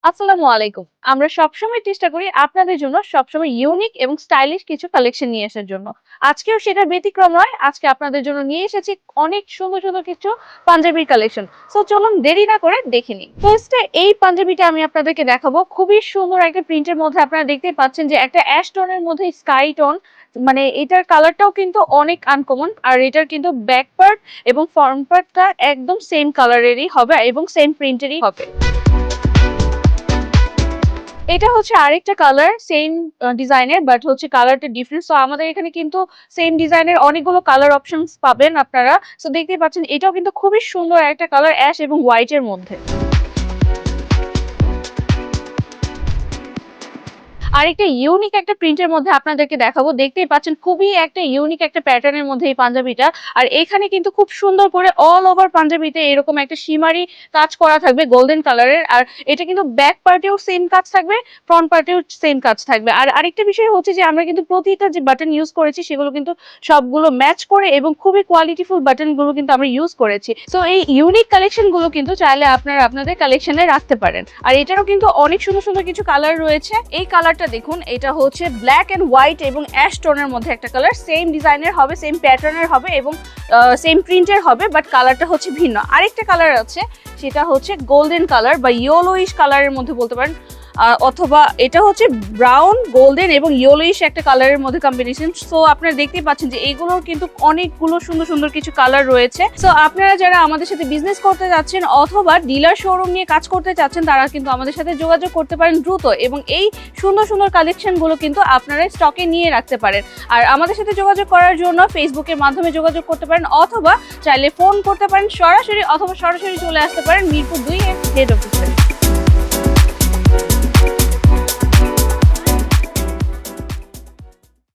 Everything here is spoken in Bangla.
আসসালামু আলাইকুম। আমরা সবসময় চেষ্টা করি আপনাদের জন্য সবসময় ইউনিক এবং স্টাইলিশ কিছু কালেকশন নিয়ে আসার জন্য। আজকেও সেটার ব্যতিক্রম নয়। আজকে আপনাদের জন্য নিয়ে এসেছি অনেক সুন্দর, সুন্দর কিছু পাঞ্জাবির কালেকশন। সো চলুন দেরি না করে দেখে নিই। ফার্স্ট এ এই পাঞ্জাবিটা আমি আপনাদেরকে দেখাবো। খুবই সুন্দর একটা প্রিন্টের মধ্যে আপনারা দেখতেই পাচ্ছেন যে একটা অ্যাশ টোনের মধ্যে স্কাই টোন। মানে এটার কালারটাও কিন্তু অনেক আনকমন। আর এটার কিন্তু ব্যাক পার্ট এবং ফ্রন্ট পার্টটা একদম সেম কালারেরই হবে এবং সেম প্রিন্টেরই হবে। এটা হচ্ছে আরেকটা কালার সেম ডিজাইনের বাট হচ্ছে কালারটা ডিফারেন্ট। সো আমাদের এখানে কিন্তু সেম ডিজাইনের অনেকগুলো কালার অপশনস পাবেন আপনারা। সো দেখতেই পাচ্ছেন এটাও কিন্তু খুবই সুন্দর একটা কালার অ্যাশ এবং হোয়াইট এর মধ্যে। আরেকটা ইউনিক একটা প্রিন্টের মধ্যে আপনাদেরকে দেখাবো। দেখতেই পাচ্ছেন খুবই একটা ইউনিক একটা প্যাটার্নের মধ্যে এই পাঞ্জাবিটা। আর এখানে কিন্তু খুব সুন্দর করে অল ওভার পাঞ্জাবিতে এরকম একটা শিমারি কাজ করা থাকবে গোল্ডেন কালারের। আর এটা কিন্তু ব্যাক পার্টেও সেম কাজ থাকবে, ফ্রন্ট পার্টেও সেম কাজ থাকবে। আর আরেকটা বিষয় হচ্ছে যে আমরা কিন্তু প্রতিটা যে বাটন ইউজ করেছি সেগুলো কিন্তু সবগুলো ম্যাচ করে এবং খুবই কোয়ালিটিফুল বাটন গুলো কিন্তু আমরা ইউজ করেছি। সো এই ইউনিক কালেকশন গুলো কিন্তু চাইলে আপনারা আপনাদের কালেকশনে রাখতে পারেন। আর এটারও কিন্তু অনেক সুন্দর সুন্দর কিছু কালার রয়েছে। এই কালারটা দেখুন, এটা হচ্ছে ব্ল্যাক এন্ড হোয়াইট এবং অ্যাশ টোনের মধ্যে একটা কালার। সেম ডিজাইনের হবে, সেম প্যাটার্নের হবে এবং সেম প্রিন্টের হবে, বাট কালারটা হচ্ছে ভিন্ন। আরেকটা কালার আছে, সেটা হচ্ছে গোল্ডেন কালার বা ইয়েলোইশ কালারের মধ্যে বলতে পারেন, অথবা এটা হচ্ছে ব্রাউন গোল্ডেন এবং ইয়েলোইশ একটা কালারের মধ্যে কম্বিনেশন। সো আপনারা দেখতেই পাচ্ছেন যে এইগুলোর কিন্তু অনেকগুলো সুন্দর সুন্দর কিছু কালার রয়েছে। সো আপনারা যারা আমাদের সাথে বিজনেস করতে যাচ্ছেন অথবা ডিলার শোরুম নিয়ে কাজ করতে চাচ্ছেন তারা কিন্তু আমাদের সাথে যোগাযোগ করতে পারেন দ্রুত, এবং এই সুন্দর সুন্দর কালেকশন গুলো কিন্তু আপনারা স্টকে নিয়ে রাখতে পারেন। আর আমাদের সাথে যোগাযোগ করার জন্য ফেসবুকের মাধ্যমে যোগাযোগ করতে পারেন অথবা চাইলে ফোন করতে পারেন সরাসরি, অথবা সরাসরি চলে আসতে পারেন মিরপুর 2 এর হেড অফিসে।